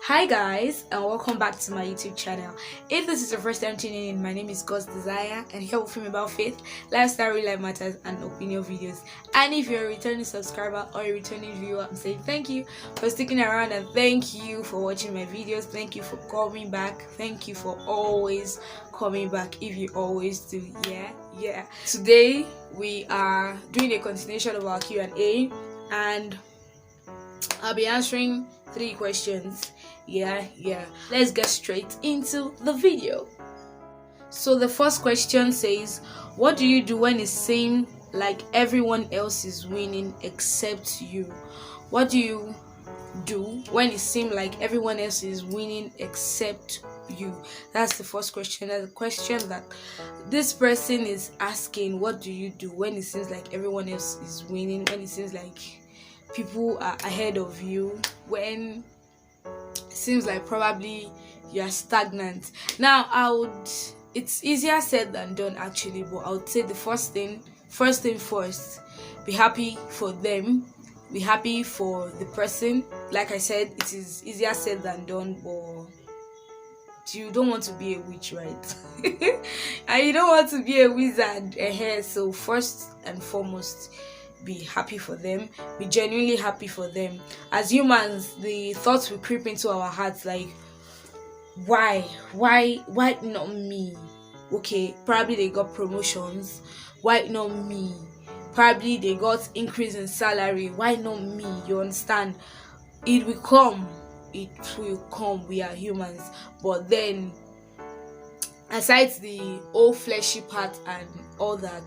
Hi guys, and welcome back to my YouTube channel. If this is your first time tuning in, my name is God's Desire, and here we'll film about faith, lifestyle, real life matters, and opinion videos. And if you're a returning subscriber or a returning viewer, I'm saying thank you for sticking around, and thank you for watching my videos. Thank you for coming back. Thank you for always coming back. If you always do, yeah. Today we are doing a continuation of our Q&A, and I'll be answering 3 questions. Yeah. Let's get straight into the video. So the first question says, what do you do when it seems like everyone else is winning except you? What do you do when it seems like everyone else is winning except you? That's the first question. That's the question that this person is asking. What do you do when it seems like everyone else is winning, when it seems like people are ahead of you, when it seems like probably you're stagnant? Now, it's easier said than done actually, but I would say the first thing first, be happy for them, be happy for the person. Like I said, it is easier said than done, but you don't want to be a witch, right? And you don't want to be a wizard ahead. So first and foremost, be happy for them, be genuinely happy for them. As humans, the thoughts will creep into our hearts like, why not me? Okay, probably they got promotions, why not me? Probably they got increase in salary, why not me? You understand? It will come, we are humans. But then, aside the old fleshy part and all that,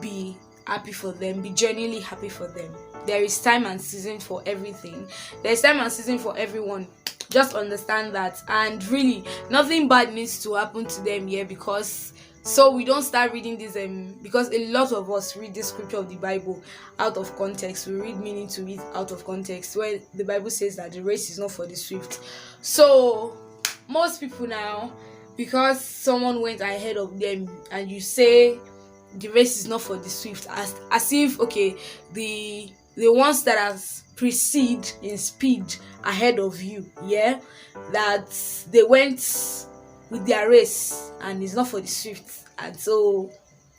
be happy for them, be genuinely happy for them. There is time and season for everything. There's time and season for everyone. Just understand that, and really nothing bad needs to happen to them here, because so we don't start reading this because a lot of us read this scripture of the Bible out of context. We read meaning to it out of context, where the Bible says that the race is not for the swift. So most people now, because someone went ahead of them and you say the race is not for the swift, as if okay, the ones that has precede in speed ahead of you, that they went with their race and it's not for the swift, and so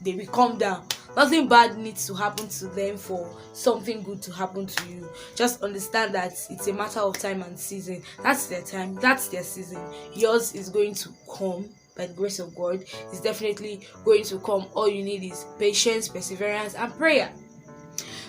they will come down. Nothing bad needs to happen to them for something good to happen to you. Just understand that it's a matter of time and season. That's their time, that's their season. Yours is going to come. By the grace of God, is definitely going to come. All you need is patience, perseverance, and prayer.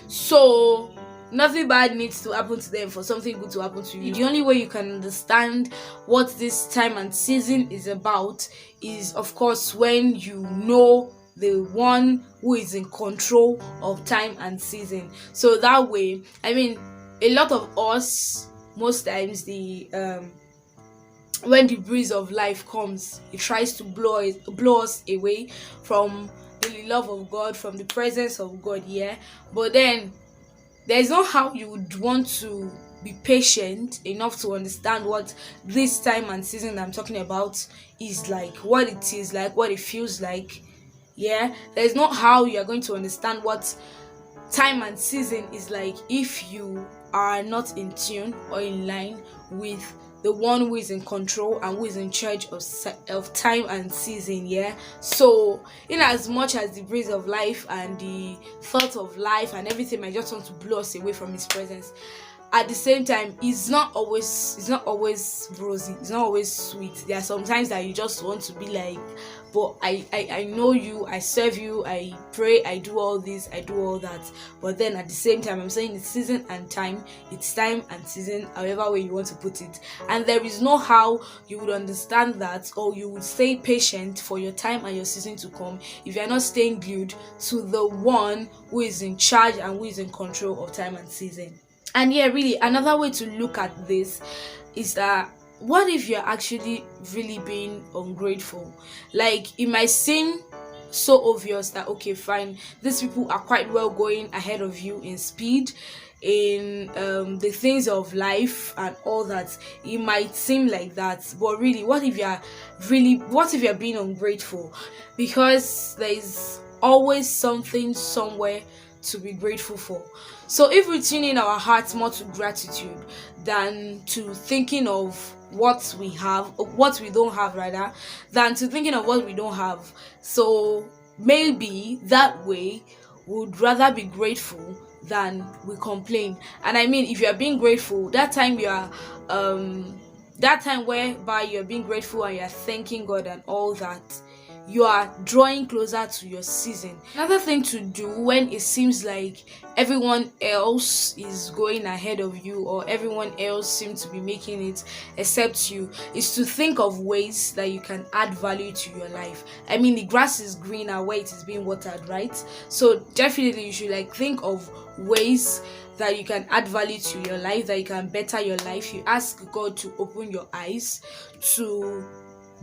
So nothing bad needs to happen to them for something good to happen to you. The only way you can understand what this time and season is about is, of course, when you know the one who is in control of time and season. So that way, I mean, a lot of us, most times, when the breeze of life comes, it tries to blow us away from the love of God, from the presence of God, but then there's not how you would want to be patient enough to understand what this time and season I'm talking about is like, what it is like, what it feels like. There's not how you're going to understand what time and season is like if you are not in tune or in line with the one who is in control and who is in charge of time and season. So in as much as the breeze of life and the thought of life and everything might just want to blow us away from his presence, at the same time, it's not always rosy, it's not always sweet. There are some times that you just want to be like, but I know you, I serve you, I pray, I do all this, I do all that. But then at the same time, I'm saying it's season and time. It's time and season, however way you want to put it. And there is no how you would understand that, or you would stay patient for your time and your season to come, if you're not staying glued to the one who is in charge and who is in control of time and season. And really, another way to look at this is that, what if you're actually really being ungrateful? Like, it might seem so obvious that, okay, fine, these people are quite well going ahead of you in speed, in the things of life and all that. It might seem like that, but really, what if you're being ungrateful? Because there is always something somewhere to be grateful for. So if we tune in our hearts more to gratitude than to thinking of what we have, what we don't have rather, than to thinking of what we don't have, so maybe that way would rather be grateful than we complain. And I mean, if you are being grateful, that time you are that time whereby you're being grateful and you're thanking God and all that, you are drawing closer to your season. Another thing to do when it seems like everyone else is going ahead of you, or everyone else seems to be making it except you, is to think of ways that you can add value to your life. I mean, the grass is greener where it is being watered, right? So definitely you should think of ways that you can add value to your life, that you can better your life. You ask God to open your eyes to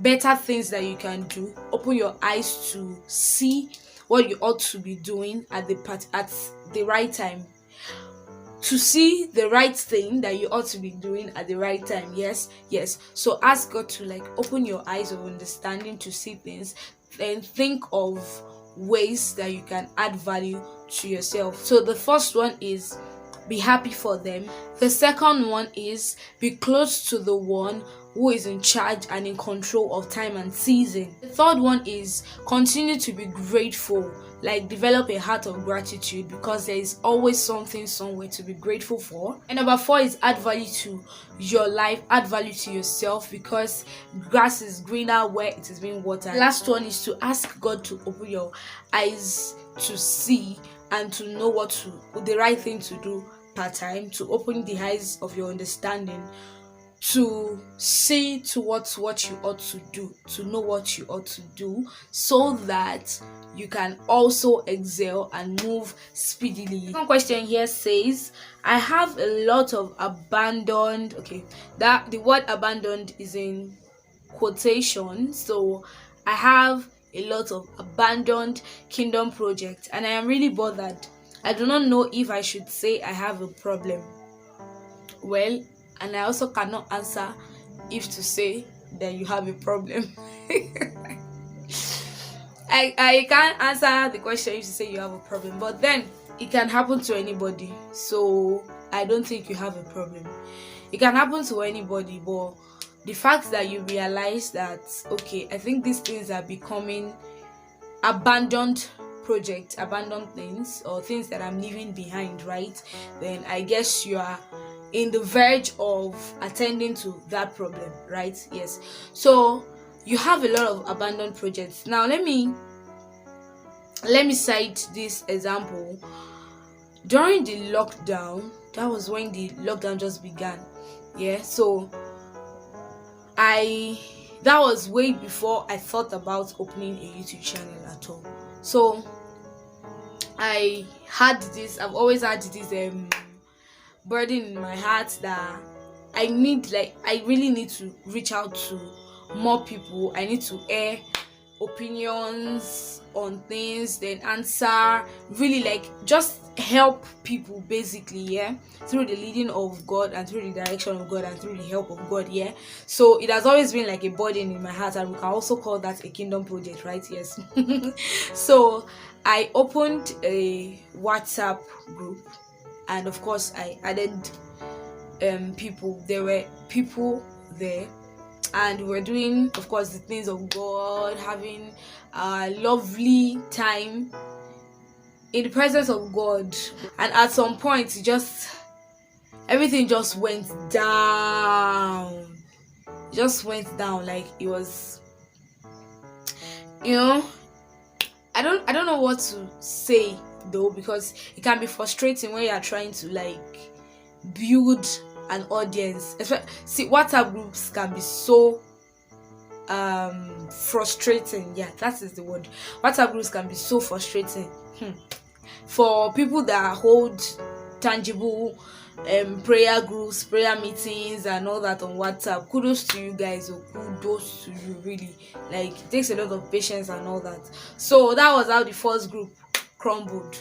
better things that you can do, open your eyes to see what you ought to be doing at the right time, to see the right thing that you ought to be doing at the right time. Yes. So ask God to open your eyes of understanding to see things, and think of ways that you can add value to yourself. So the first one is be happy for them. The second one is be close to the one who is in charge and in control of time and season. The third one is continue to be grateful, develop a heart of gratitude, because there is always something somewhere to be grateful for. And number 4 is add value to your life, add value to yourself, because grass is greener where it is being watered. Last one is to ask God to open your eyes to see and to know the right thing to do per time, to open the eyes of your understanding, to see towards what you ought to do, to know what you ought to do, so that you can also excel and move speedily. The second question here says, I have a lot of abandoned, that the word abandoned is in quotation, so I have a lot of abandoned kingdom projects and I am really bothered. I do not know if I should say I have a problem. Well, and I also cannot answer if to say that you have a problem. I can't answer the question if to say you have a problem, but then it can happen to anybody, so I don't think you have a problem. It can happen to anybody, but the fact that you realize that, I think these things are becoming abandoned projects, abandoned things, or things that I'm leaving behind, right? Then I guess you are in the verge of attending to that problem, right? Yes. So you have a lot of abandoned projects. Now let me cite this example. During the lockdown, that was when the lockdown just began. Yeah. So that was way before I thought about opening a YouTube channel at all. So I've always had this burden in my heart that I really need to reach out to more people. I need to air opinions on things, then answer, really just help people basically, yeah, through the leading of God and through the direction of God and through the help of God, yeah. So it has always been a burden in my heart, and we can also call that a kingdom project, right? Yes. So I opened a WhatsApp group, and of course I added people. There were people there, and we're doing, of course, the things of God, having a lovely time in the presence of God. And at some point, everything just went down. It just went down. It was, I don't know what to say though, because it can be frustrating when you are trying to build an audience. See, WhatsApp groups can be so frustrating. Yeah, that is the word. WhatsApp groups can be so frustrating for people that hold tangible prayer groups, prayer meetings and all that on WhatsApp. Kudos to you guys, or kudos to you, really. It takes a lot of patience and all that. So that was how the first group crumbled.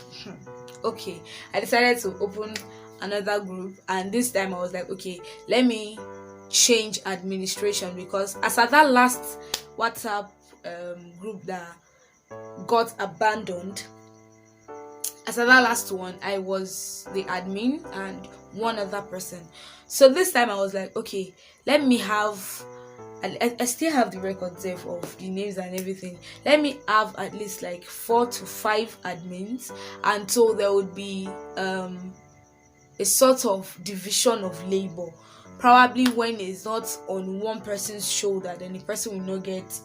I decided to open another group, and this time I was let me change administration, because as at that last WhatsApp group that got abandoned, as at that last one, I was the admin and one other person. So this time I was like, okay, let me have, I still have the records there of the names and everything. Let me have at least like 4 to 5 admins, and so there would be a sort of division of labor. Probably when it's not on one person's shoulder, then the person will not get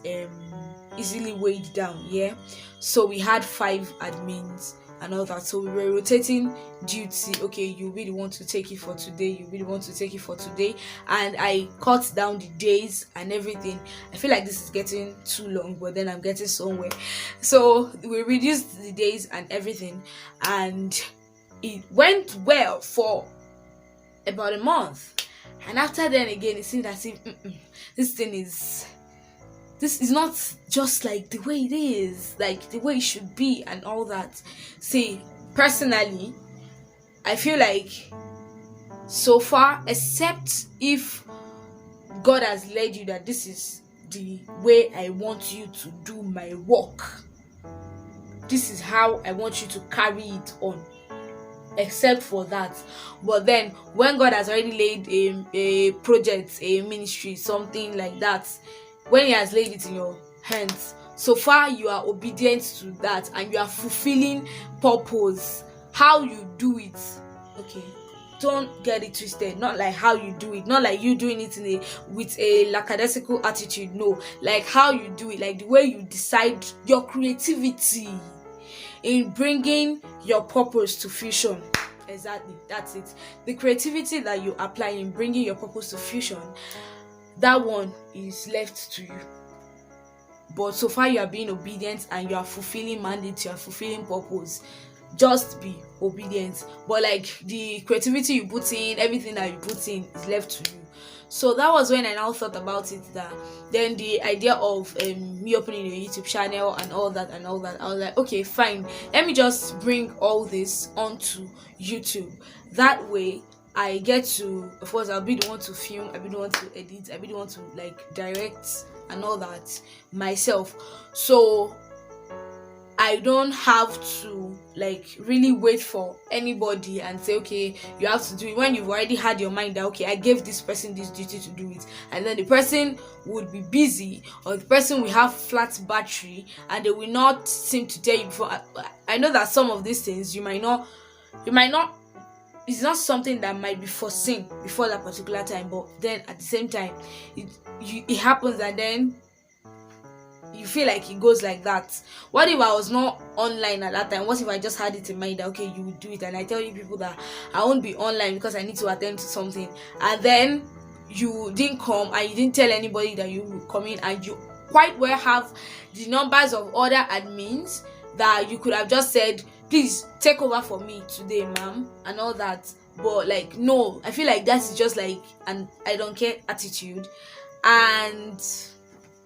easily weighed down. Yeah, so we had 5 admins and all that, so we were rotating duty. Okay, you really want to take it for today, you really want to take it for today, and I cut down the days and everything. I feel like this is getting too long, but then I'm getting somewhere. So we reduced the days and everything, and it went well for about a month. And after then again, it seemed as if this is not just like the way it is, like the way it should be and all that. See, personally, I feel like so far, except if God has led you that this is the way I want you to do my work, this is how I want you to carry it on, except for that. But then when God has already laid a project, a ministry, something like that, when he has laid it in your hands, so far you are obedient to that and you are fulfilling purpose. How you do it, okay, don't get it twisted. Not like how you do it, not like you doing it with a lackadaisical attitude. No, like how you do it, like the way you decide, your creativity in bringing your purpose to fusion. Exactly, that's it. The creativity that you apply in bringing your purpose to fusion, that one is left to you. But so far you are being obedient and you are fulfilling mandate, you are fulfilling purpose. Just be obedient. But like the creativity you put in, everything that you put in is left to you. So that was when I now thought about it, that then the idea of me opening a YouTube channel and all that, I was like, okay, fine, let me just bring all this onto YouTube. That way I get to, of course, I'll be the one to film, I'll be the one to edit, I'll be the one to like direct and all that myself. So I don't have to like really wait for anybody and say, okay, you have to do it, when you've already had your mind that, okay, I gave this person this duty to do it, and then the person would be busy, or the person will have flat battery and they will not seem to tell you before. I know that some of these things you might not, it's not something that might be foreseen before that particular time, but then at the same time it happens, and then you feel like it goes like that. What if I was not online at that time? What if I just had it in mind that, okay, you will do it, and I tell you people that I won't be online because I need to attend to something, and then you didn't come and you didn't tell anybody that you will come in, and you quite well have the numbers of other admins that you could have just said, please take over for me today, ma'am, and all that. But like, no, I feel like that's just like an I don't care attitude, and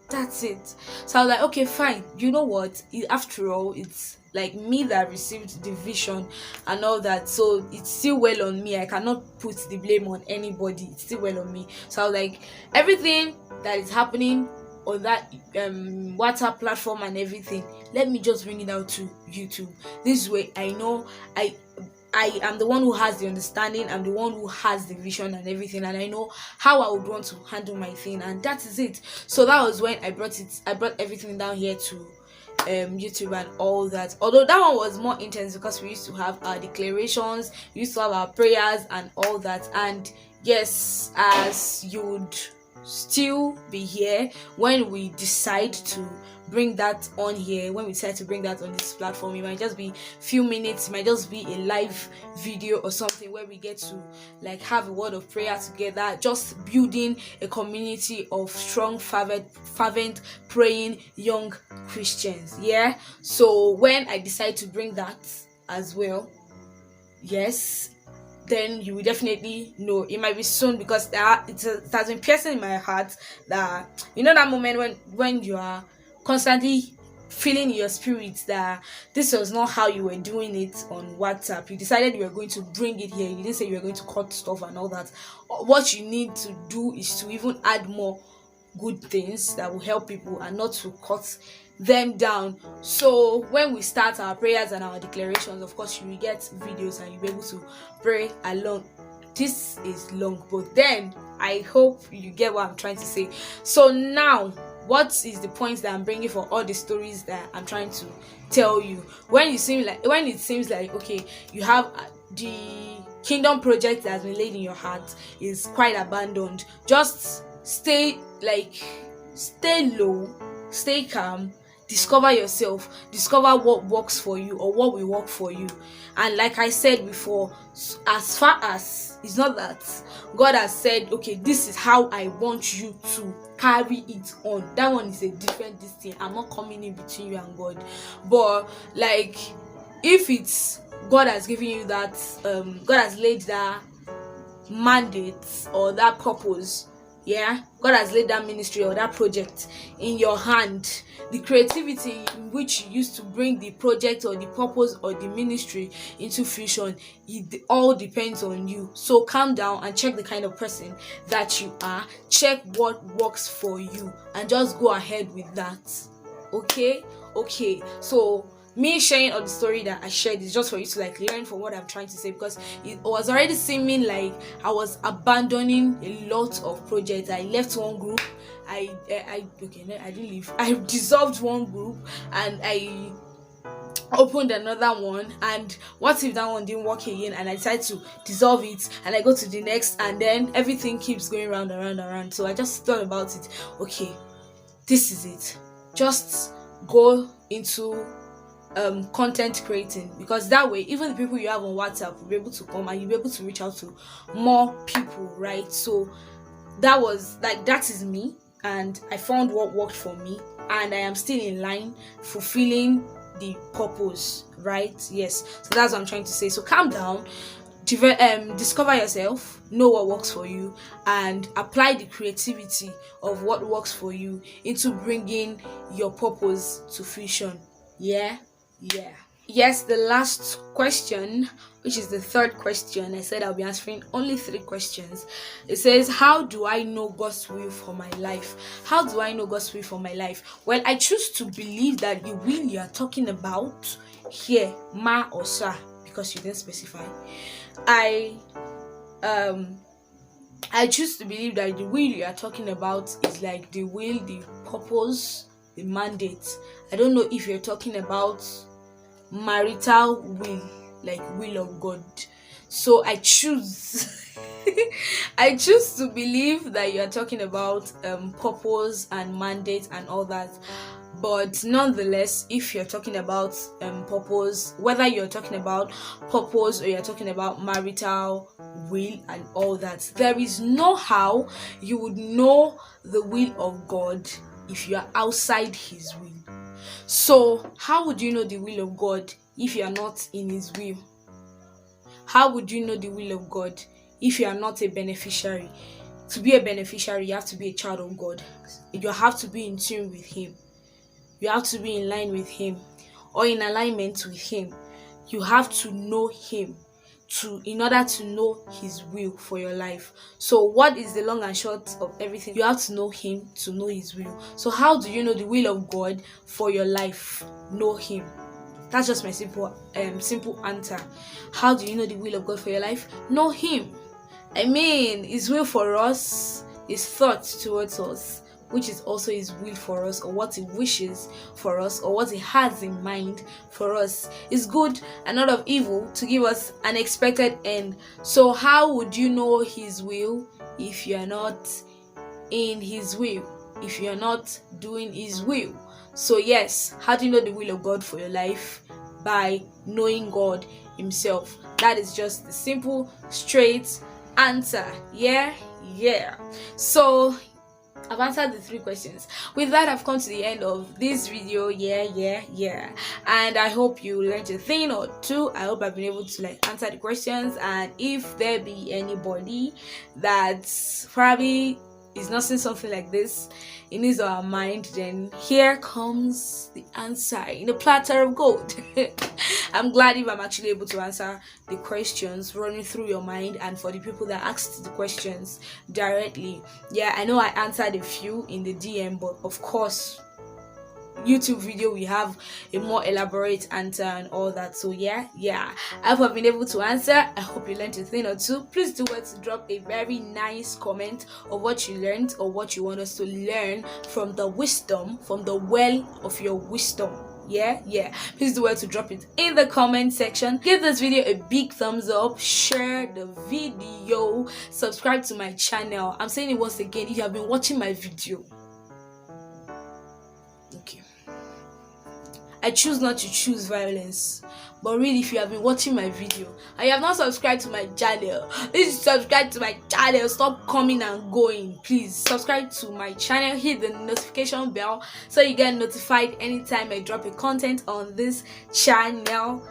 that's it. So I was like, okay, fine, you know what, after all, it's like me that received the vision and all that, so it's still well on me. I cannot put the blame on anybody, it's still well on me. So I was like, everything that is happening on that WhatsApp platform and everything, let me just bring it out to YouTube. This way I know I am the one who has the understanding, I'm the one who has the vision and everything, and I know how I would want to handle my thing, and that is it. So that was when I brought everything down here to YouTube and all that. Although that one was more intense because we used to have our declarations, we used to have our prayers and all that. And yes, as you would still be here when we decide to bring that on here, when we decide to bring that on this platform, it might just be few minutes, it might just be a live video or something where we get to like have a word of prayer together, just building a community of strong, fervent praying young Christians. Yeah, so when I decide to bring that as well, yes, then you will definitely know. It might be soon, because it has been piercing in my heart that, you know, that moment when you are constantly feeling in your spirit that this was not how you were doing it on WhatsApp. You decided you were going to bring it here. You didn't say you were going to cut stuff and all that. What you need to do is to even add more good things that will help people, and not to cut them down. So when we start our prayers and our declarations, of course you will get videos and you'll be able to pray along. This is long, but then I hope you get what I'm trying to say. So now, what is the point that I'm bringing for all the stories that I'm trying to tell you? When it seems like okay, you have the kingdom project that has been laid in your heart is quite abandoned, just stay low, stay calm, discover yourself, discover what works for you or what will work for you. And like I said before, as far as it's not that God has said, okay, this is how I want you to carry it on, that one is a different thing. I'm not coming in between you and God. But like, if it's God has given you that, God has laid that mandate or that purpose, God has laid that ministry or that project in your hand, the creativity in which you used to bring the project or the purpose or the ministry into fruition, it all depends on you. So calm down and check the kind of person that you are, check what works for you, and just go ahead with that. Okay, so me sharing all the story that I shared is just for you to learn from what I'm trying to say, because it was already seeming like I was abandoning a lot of projects. I left one group, I didn't leave. I dissolved one group and I opened another one, and what if that one didn't work again, and I decided to dissolve it and I go to the next, and then everything keeps going round and round. So I just thought about it. Okay, this is it. Just go into content creating, because that way even the people you have on WhatsApp will be able to come and you'll be able to reach out to more people, right? So that is me, and I found what worked for me, and I am still in line fulfilling the purpose, right? Yes, so that's what I'm trying to say. So calm down, discover yourself, know what works for you, and apply the creativity of what works for you into bringing your purpose to fruition. Yes, the last question, which is the third question. I said I'll be answering only 3 questions. It says, how do I know God's will for my life? How do I know God's will for my life? Well, I choose to believe that the will you are talking about here, ma or sa, because you didn't specify. I choose to believe that the will you are talking about is like the will, the purpose, the mandate. I don't know if you're talking about marital will, like will of God. So I choose I choose to believe that you're talking about purpose and mandate and all that. But nonetheless, if you're talking about purpose, whether you're talking about purpose or you're talking about marital will and all that, there is no how you would know the will of God if you are outside His will. So how would you know the will of God if you are not in His will? How would you know the will of God if you are not a beneficiary? To be a beneficiary, you have to be a child of God. You have to be in tune with Him. You have to be in line with Him, or in alignment with Him. You have to know Him in order to know His will for your life. So what is the long and short of everything? You have to know Him to know His will. So how do you know the will of God for your life? Know Him. That's just my simple answer. How do you know the will of God for your life? Know Him. I mean, His will for us, His thoughts towards us, which is also His will for us, or what He wishes for us, or what He has in mind for us, is good and not of evil, to give us an expected end. So how would you know His will if you are not in His will, if you are not doing His will? So yes, how do you know the will of God for your life? By knowing God Himself. That is just the simple, straight answer. So I've answered the 3 questions. With that, I've come to the end of this video. And I hope you learned a thing or 2. I hope I've been able to answer the questions. And if there be anybody that probably is not seeing something like this in his or her mind, then here comes the answer in a platter of gold. I'm glad if I'm actually able to answer the questions running through your mind, and for the people that asked the questions directly. I know I answered a few in the DM, but of course YouTube video we have a more elaborate answer and all that. So yeah, I hope I've been able to answer. I hope you learned a thing or two. Please do well to drop a very nice comment of what you learned or what you want us to learn from the wisdom, from the well of your wisdom. Yeah, please do well to drop it in the comment section. Give this video a big thumbs up, share the video, subscribe to my channel. I'm saying it once again, if you have been watching my video, okay, I choose not to choose violence, but really, if you have been watching my video and you have not subscribed to my channel, please subscribe to my channel. Stop coming and going. Please subscribe to my channel, hit the notification bell so you get notified anytime I drop a content on this channel.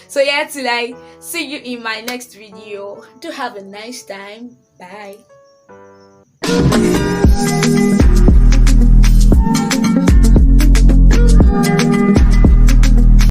So yeah, till I see you in my next video, do have a nice time. Bye.